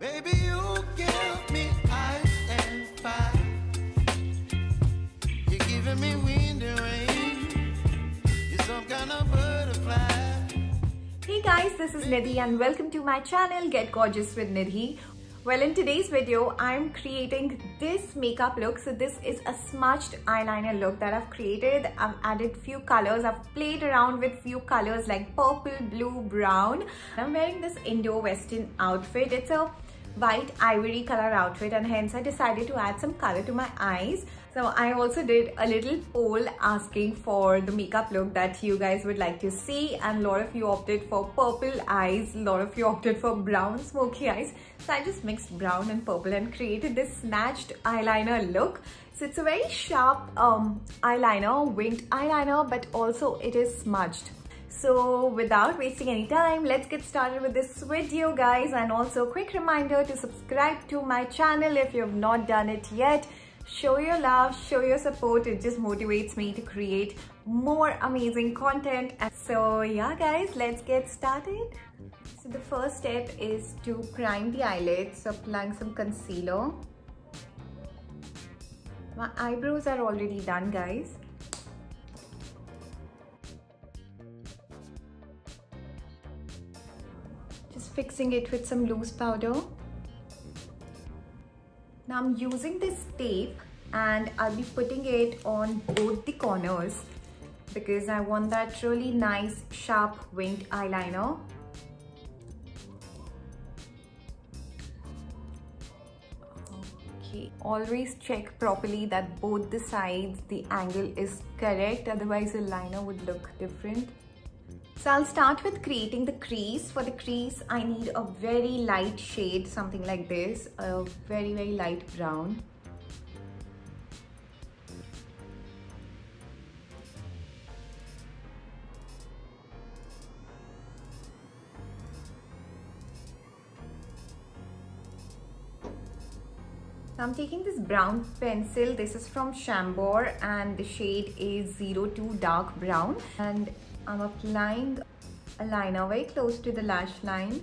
Baby, you give me ice and fire. You're giving me wind and rain. You're some kind of butterfly. Hey guys, this is Nidhi and welcome to my channel Get Gorgeous with Nidhi. Well, in today's video, I'm creating this makeup look. So this is a smudged eyeliner look that I've created. I've added few colors. I've played around with few colors like purple, blue, brown. I'm wearing this Indo-Western outfit. It's a white ivory color outfit and hence I decided to add some color to my eyes. So I also did a little poll asking for the makeup look that you guys would like to see, and a lot of you opted for purple eyes, a lot of you opted for brown smoky eyes. So I just mixed brown and purple and created this snatched eyeliner look. So it's a very sharp eyeliner, winged eyeliner, but also it is smudged. So without wasting any time, let's get started with this video guys, and also a quick reminder to subscribe to my channel if you have not done it yet. Show your love, show your support, it just motivates me to create more amazing content. And so yeah guys, let's get started. So the first step is to prime the eyelids, so applying some concealer. My eyebrows are already done guys. Just fixing it with some loose powder. Now I'm using this tape and I'll be putting it on both the corners because I want that really nice sharp winged eyeliner. Okay, always check properly that both the sides, the angle is correct, otherwise the liner would look different. So I'll start with creating the crease. For the crease, I need a very light shade, something like this, a very light brown. So I'm taking this brown pencil. This is from Chambord and the shade is 02 dark brown, and I'm applying a liner very close to the lash line.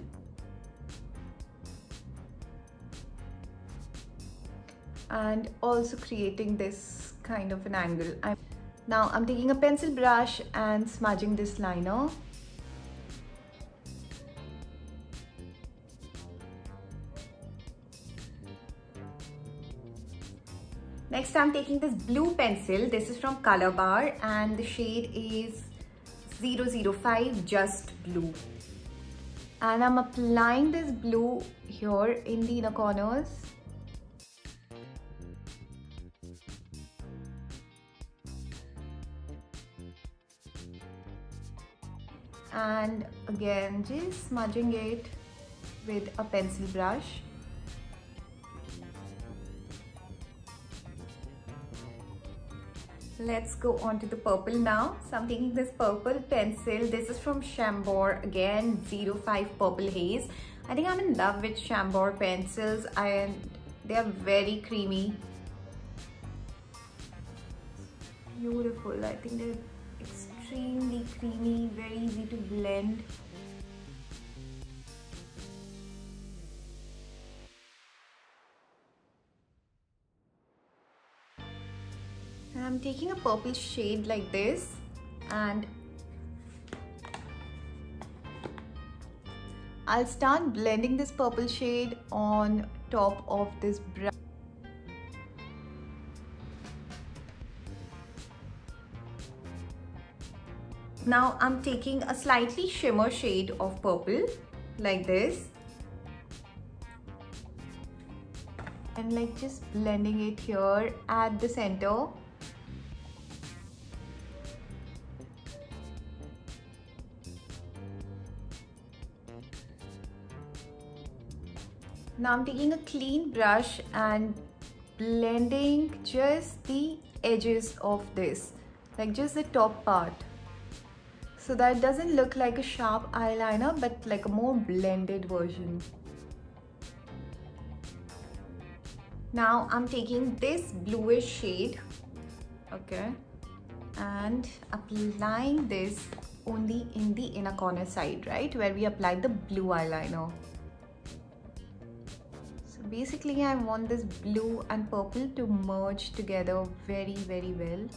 And also creating this kind of an angle. Now I'm taking a pencil brush and smudging this liner. Next I'm taking this blue pencil. This is from Color Bar and the shade is 005 just blue, and I'm applying this blue here in the inner corners. And again just smudging it with a pencil brush. Let's go on to the purple now. So I'm taking this purple pencil. This is from Chambord, again 05 purple haze. I think I'm in love with Chambord pencils and they are very creamy. Beautiful. I think they're extremely creamy, very easy to blend. I'm taking a purple shade like this and I'll start blending this purple shade on top of this brown. Now I'm taking a slightly shimmer shade of purple like this and like just blending it here at the center. Now I'm taking a clean brush and blending just the edges of this, like just the top part, so that it doesn't look like a sharp eyeliner but like a more blended version. Now I'm taking this bluish shade, okay, and applying this only in the inner corner side, right, where we applied the blue eyeliner. Basically, I want this blue and purple to merge together very, very well.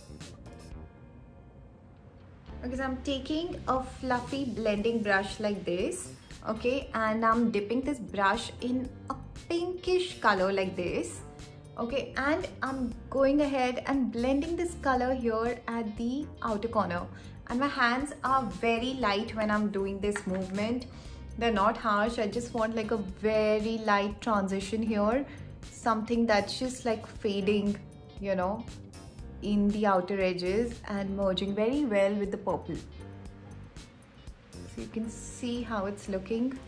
Okay, so I'm taking a fluffy blending brush like this, okay, and I'm dipping this brush in a pinkish color like this, okay, and I'm going ahead and blending this color here at the outer corner. And my hands are very light when I'm doing this movement. They're not harsh. I just want like a very light transition here, something that's just like fading, you know, in the outer edges and merging very well with the purple. So you can see how it's looking.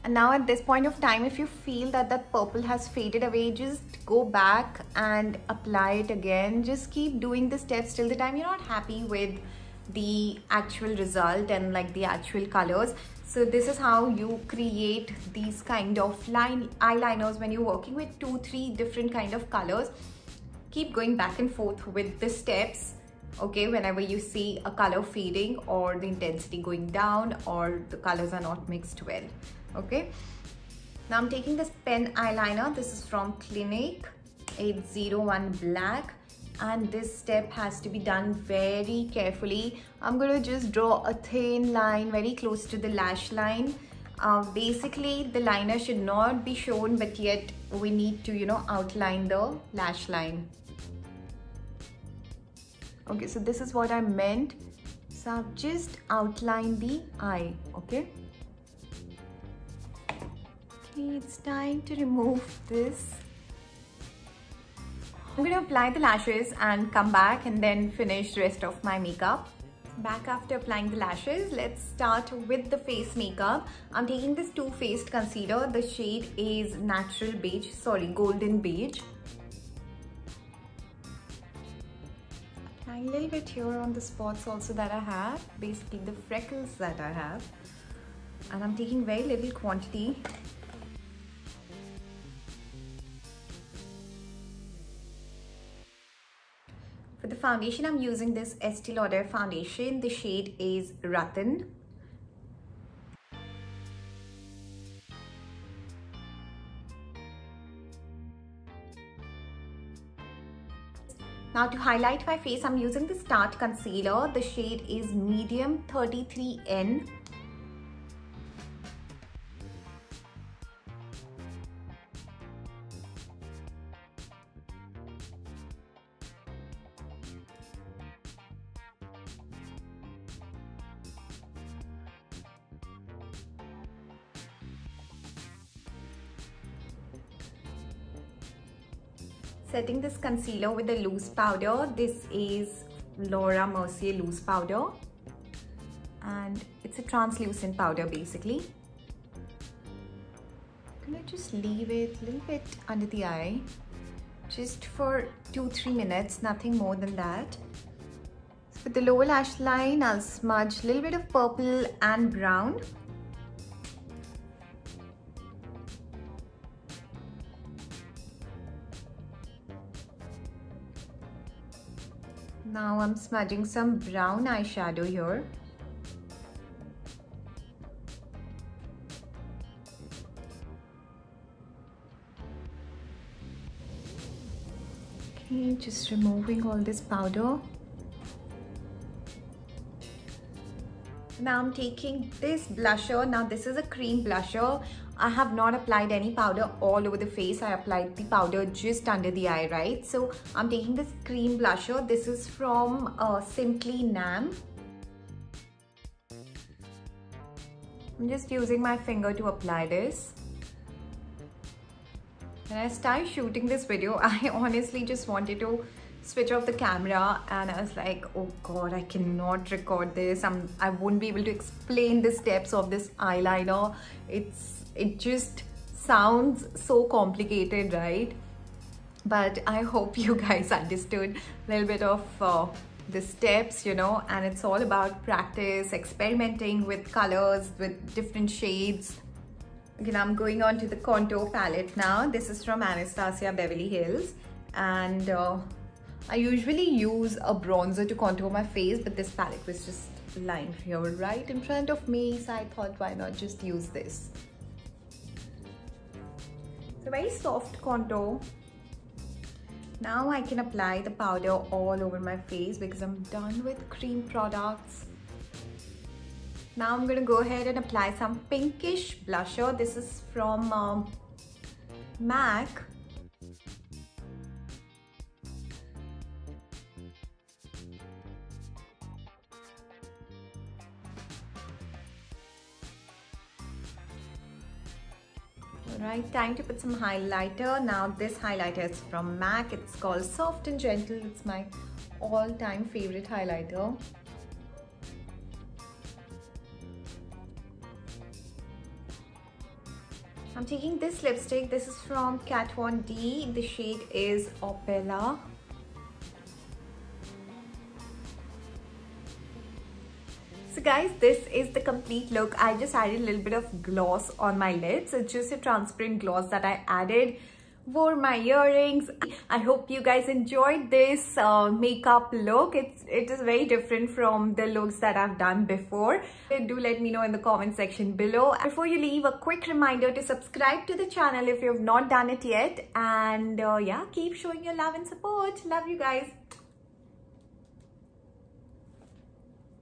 And now at this point of time, if you feel that that purple has faded away, just go back and apply it again. Just keep doing the steps till the time you're not happy with the actual result and like the actual colors. So this is how you create these kind of eyeliners when you're working with 2-3 different kind of colors. Keep going back and forth with the steps, okay, whenever you see a color fading or the intensity going down or the colors are not mixed well, okay. Now I'm taking this pen eyeliner. This is from Clinique 801 Black, and this step has to be done very carefully. I'm going to just draw a thin line very close to the lash line. Basically the liner should not be shown, but yet we need to, you know, outline the lash line. Okay, so this is what I meant. So I've just outlined the eye, okay. Okay, it's time to remove this. I'm going to apply the lashes and come back and then finish the rest of my makeup. Back after applying the lashes, let's start with the face makeup. I'm taking this Too Faced concealer. The shade is natural beige, sorry, golden beige. Applying a little bit here on the spots also that I have, basically the freckles that I have. And I'm taking very little quantity. For the foundation, I'm using this Estee Lauder foundation. The shade is Rattan. Now to highlight my face, I'm using the Start Concealer. The shade is Medium 33N. Setting this concealer with a loose powder. This is Laura Mercier loose powder, and it's a translucent powder basically. I'm gonna just leave it a little bit under the eye, just for 2-3 minutes, nothing more than that. So with the lower lash line, I'll smudge a little bit of purple and brown. Now I'm smudging some brown eyeshadow here. Okay, just removing all this powder. Now I'm taking this blusher. Now this is a cream blusher. I have not applied any powder all over the face. I applied the powder just under the eye, right? So I'm taking this cream blusher. This is from Simply Nam. I'm just using my finger to apply this. When I started shooting this video, I honestly just wanted to switch off the camera, and I was like, oh god, I cannot record this. I won't be able to explain the steps of this eyeliner. It just sounds so complicated, right? But I hope you guys understood a little bit of the steps, you know, and it's all about practice, experimenting with colors, with different shades. Okay, now I'm going on to the contour palette now. This is from Anastasia Beverly Hills, and I usually use a bronzer to contour my face, but this palette was just lying here right in front of me, so I thought, why not just use this. a very soft contour. Now I can apply the powder all over my face because I'm done with cream products. Now I'm going to go ahead and apply some pinkish blusher. This is from MAC. Alright, time to put some highlighter. Now this highlighter is from MAC. It's called Soft and Gentle. It's my all-time favorite highlighter. I'm taking this lipstick. This is from Kat Von D. The shade is Opella. So guys, this is the complete look. I just added a little bit of gloss on my lips. It's just a transparent gloss that I added. Wore my earrings. I hope you guys enjoyed this makeup look. It is very different from the looks that I've done before. Do let me know in the comment section below. Before you leave, a quick reminder to subscribe to the channel if you have not done it yet. And yeah, keep showing your love and support. Love you guys.